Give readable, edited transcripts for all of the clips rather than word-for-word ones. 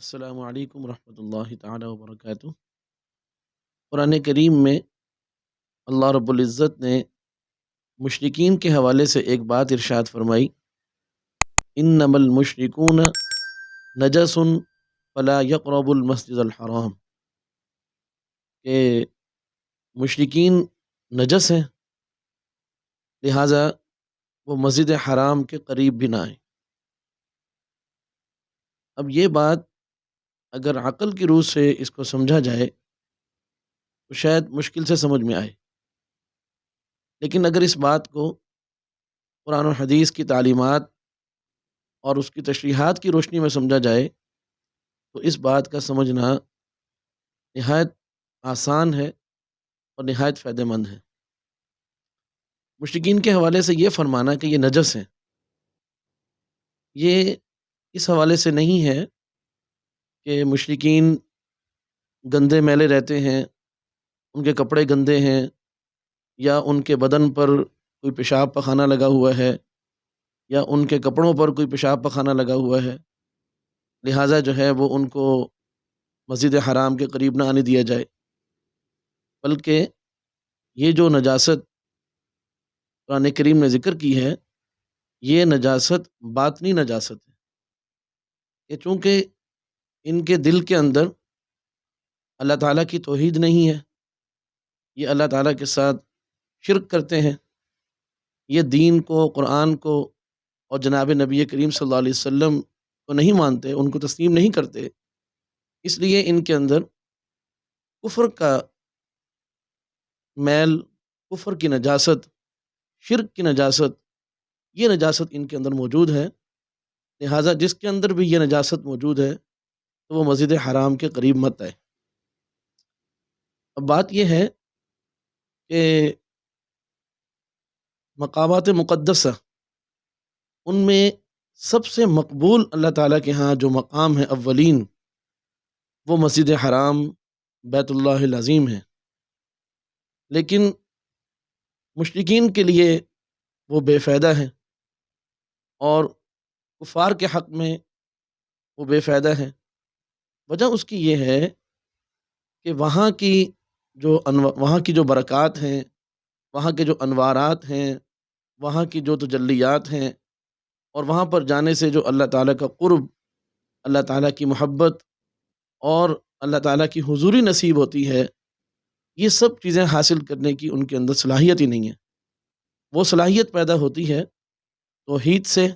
السلام علیکم ورحمۃ اللہ تعالی وبرکاتہ۔ قرآن کریم میں اللہ رب العزت نے مشرکین کے حوالے سے ایک بات ارشاد فرمائی، انما المشرکون نجس فلا یقربوا المسجد الحرام، کہ مشرکین نجس ہیں، لہٰذا وہ مسجد حرام کے قریب بھی نہ آئیں۔ اب یہ بات اگر عقل کی روح سے اس کو سمجھا جائے تو شاید مشکل سے سمجھ میں آئے، لیکن اگر اس بات کو قرآن و حدیث کی تعلیمات اور اس کی تشریحات کی روشنی میں سمجھا جائے تو اس بات کا سمجھنا نہایت آسان ہے اور نہایت فائدہ مند ہے۔ مشرکین کے حوالے سے یہ فرمانا کہ یہ نجس ہیں، یہ اس حوالے سے نہیں ہے کہ مشرکین گندے میلے رہتے ہیں، ان کے کپڑے گندے ہیں، یا ان کے بدن پر کوئی پیشاب پخانہ لگا ہوا ہے، یا ان کے کپڑوں پر کوئی پیشاب پخانہ لگا ہوا ہے، لہٰذا جو ہے وہ ان کو مسجد حرام کے قریب نہ آنے دیا جائے، بلکہ یہ جو نجاست قرآن کریم نے ذکر کی ہے یہ نجاست باطنی نجاست ہے، کہ چونکہ ان کے دل کے اندر اللہ تعالیٰ کی توحید نہیں ہے، یہ اللہ تعالیٰ کے ساتھ شرک کرتے ہیں، یہ دین کو، قرآن کو اور جناب نبی کریم صلی اللہ علیہ وسلم کو نہیں مانتے، ان کو تسلیم نہیں کرتے، اس لیے ان کے اندر کفر کا میل، کفر کی نجاست، شرک کی نجاست، یہ نجاست ان کے اندر موجود ہے، لہٰذا جس کے اندر بھی یہ نجاست موجود ہے تو وہ مسجد حرام کے قریب مت آئے۔ اب بات یہ ہے کہ مقامات مقدسہ ان میں سب سے مقبول اللہ تعالیٰ کے ہاں جو مقام ہے اولین، وہ مسجد حرام بیت اللہ العظیم ہے، لیکن مشرکین کے لیے وہ بے فائدہ ہیں اور کفار کے حق میں وہ بے فائدہ ہیں۔ وجہ اس کی یہ ہے کہ وہاں کی جو برکات ہیں، وہاں کے جو انوارات ہیں، وہاں کی جو تجلیات ہیں، اور وہاں پر جانے سے جو اللہ تعالیٰ کا قرب، اللہ تعالیٰ کی محبت اور اللہ تعالیٰ کی حضوری نصیب ہوتی ہے، یہ سب چیزیں حاصل کرنے کی ان کے اندر صلاحیت ہی نہیں ہے۔ وہ صلاحیت پیدا ہوتی ہے توحید سے،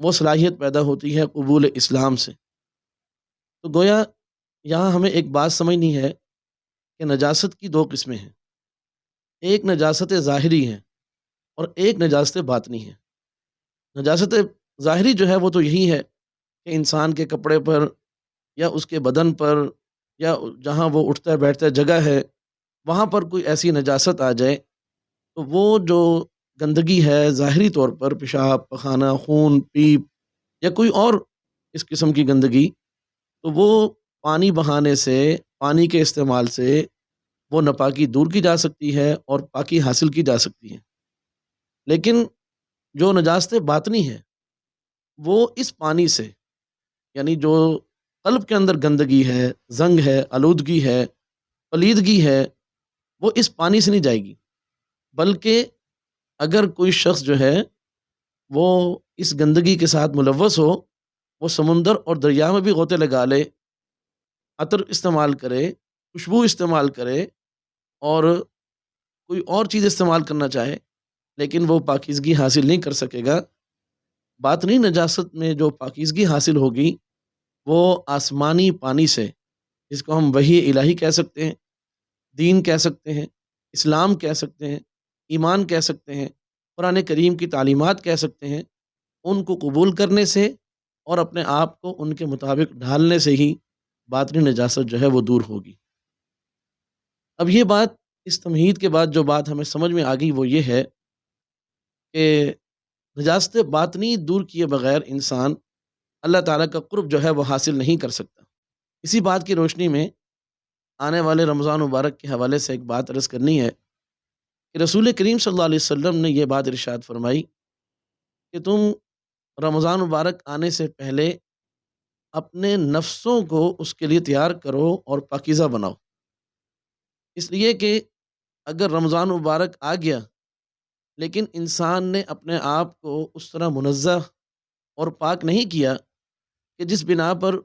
وہ صلاحیت پیدا ہوتی ہے قبول اسلام سے۔ تو گویا یہاں ہمیں ایک بات سمجھنی ہے کہ نجاست کی دو قسمیں ہیں، ایک نجاست ظاہری ہے اور ایک نجاست باطنی ہے۔ نجاست ظاہری جو ہے وہ تو یہی ہے کہ انسان کے کپڑے پر یا اس کے بدن پر یا جہاں وہ اٹھتا ہے بیٹھتا ہے جگہ ہے، وہاں پر کوئی ایسی نجاست آ جائے تو وہ جو گندگی ہے ظاہری طور پر، پیشاب پخانہ، خون پیپ یا کوئی اور اس قسم کی گندگی، تو وہ پانی بہانے سے، پانی کے استعمال سے وہ ناپاکی دور کی جا سکتی ہے اور پاکی حاصل کی جا سکتی ہے۔ لیکن جو نجاست باطنی ہے وہ اس پانی سے، یعنی جو قلب کے اندر گندگی ہے، زنگ ہے، آلودگی ہے، پلیدگی ہے، وہ اس پانی سے نہیں جائے گی، بلکہ اگر کوئی شخص جو ہے وہ اس گندگی کے ساتھ ملوث ہو، وہ سمندر اور دریا میں بھی غوطے لگا لے، عطر استعمال کرے، خوشبو استعمال کرے اور کوئی اور چیز استعمال کرنا چاہے، لیکن وہ پاکیزگی حاصل نہیں کر سکے گا۔ باطنی نجاست میں جو پاکیزگی حاصل ہوگی وہ آسمانی پانی سے، جس کو ہم وحی الہی کہہ سکتے ہیں، دین کہہ سکتے ہیں، اسلام کہہ سکتے ہیں، ایمان کہہ سکتے ہیں، قرآن کریم کی تعلیمات کہہ سکتے ہیں، ان کو قبول کرنے سے اور اپنے آپ کو ان کے مطابق ڈھالنے سے ہی باطنی نجاست جو ہے وہ دور ہوگی۔ اب یہ بات، اس تمہید کے بعد جو بات ہمیں سمجھ میں آ گئی وہ یہ ہے کہ نجاست باطنی دور کیے بغیر انسان اللہ تعالیٰ کا قرب جو ہے وہ حاصل نہیں کر سکتا۔ اسی بات کی روشنی میں آنے والے رمضان مبارک کے حوالے سے ایک بات عرض کرنی ہے کہ رسول کریم صلی اللہ علیہ وسلم نے یہ بات ارشاد فرمائی کہ تم رمضان مبارک آنے سے پہلے اپنے نفسوں کو اس کے لیے تیار کرو اور پاکیزہ بناؤ، اس لیے کہ اگر رمضان مبارک آ گیا لیکن انسان نے اپنے آپ کو اس طرح منزہ اور پاک نہیں کیا کہ جس بنا پر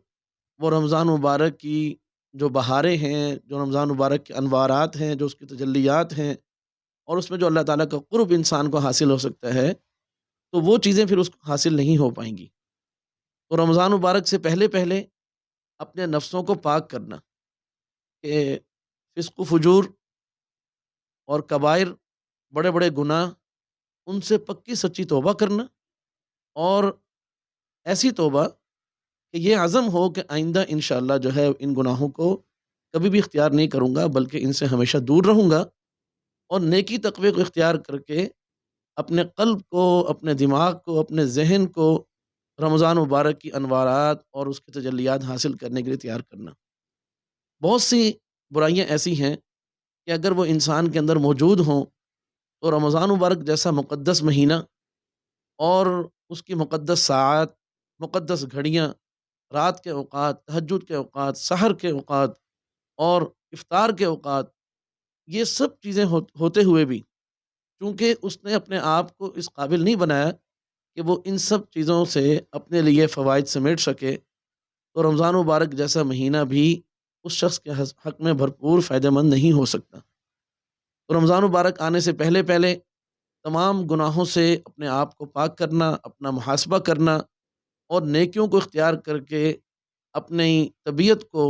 وہ رمضان مبارک کی جو بہاریں ہیں، جو رمضان مبارک کے انوارات ہیں، جو اس کی تجلیات ہیں، اور اس میں جو اللہ تعالیٰ کا قرب انسان کو حاصل ہو سکتا ہے، تو وہ چیزیں پھر اس کو حاصل نہیں ہو پائیں گی۔ تو رمضان مبارک سے پہلے پہلے اپنے نفسوں کو پاک کرنا کہ فسق و فجور اور کبائر، بڑے بڑے گناہ، ان سے پکی سچی توبہ کرنا، اور ایسی توبہ کہ یہ عزم ہو کہ آئندہ انشاءاللہ جو ہے ان گناہوں کو کبھی بھی اختیار نہیں کروں گا، بلکہ ان سے ہمیشہ دور رہوں گا، اور نیکی تقوی کو اختیار کر کے اپنے قلب کو، اپنے دماغ کو، اپنے ذہن کو رمضان مبارک کی انوارات اور اس کی تجلیات حاصل کرنے کے لیے تیار کرنا۔ بہت سی برائیاں ایسی ہیں کہ اگر وہ انسان کے اندر موجود ہوں تو رمضان مبارک جیسا مقدس مہینہ اور اس کی مقدس ساعات، مقدس گھڑیاں، رات کے اوقات، تہجد کے اوقات، سحر کے اوقات اور افطار کے اوقات، یہ سب چیزیں ہوتے ہوئے بھی چونکہ اس نے اپنے آپ کو اس قابل نہیں بنایا کہ وہ ان سب چیزوں سے اپنے لیے فوائد سمیٹ سکے، تو رمضان مبارک جیسا مہینہ بھی اس شخص کے حق میں بھرپور فائدہ مند نہیں ہو سکتا۔ تو رمضان مبارک آنے سے پہلے پہلے تمام گناہوں سے اپنے آپ کو پاک کرنا، اپنا محاسبہ کرنا، اور نیکیوں کو اختیار کر کے اپنی طبیعت کو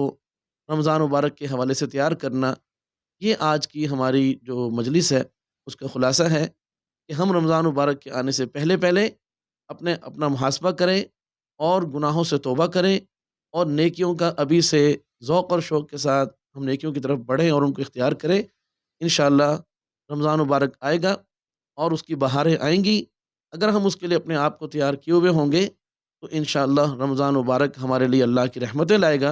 رمضان مبارک کے حوالے سے تیار کرنا، یہ آج کی ہماری جو مجلس ہے اس کا خلاصہ ہے کہ ہم رمضان مبارک کے آنے سے پہلے پہلے اپنا محاسبہ کریں اور گناہوں سے توبہ کریں، اور نیکیوں کا ابھی سے ذوق اور شوق کے ساتھ ہم نیکیوں کی طرف بڑھیں اور ان کو اختیار کریں۔ انشاءاللہ رمضان مبارک آئے گا اور اس کی بہاریں آئیں گی، اگر ہم اس کے لیے اپنے آپ کو تیار کیے ہوئے ہوں گے تو انشاءاللہ رمضان مبارک ہمارے لیے اللہ کی رحمتیں لائے گا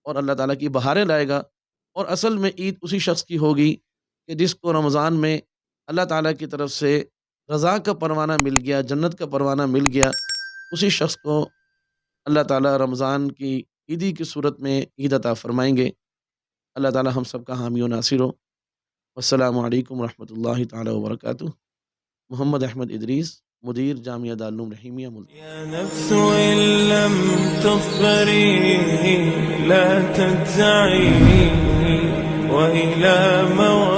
اور اللہ تعالیٰ کی بہاریں لائے گا، اور اصل میں عید اسی شخص کی ہوگی کہ جس کو رمضان میں اللہ تعالیٰ کی طرف سے رضا کا پروانہ مل گیا، جنت کا پروانہ مل گیا، اسی شخص کو اللہ تعالیٰ رمضان کی عیدی کی صورت میں عید عطا فرمائیں گے۔ اللہ تعالیٰ ہم سب کا حامی و ناصر ہو۔ السلام علیکم ورحمۃ اللہ تعالیٰ وبرکاتہ۔ محمد احمد ادریس، مدیر جامعہ دارالعلوم رحیمیہ ملتان۔ يا نفس إن لم تظفري لا تجزعي وإلى موت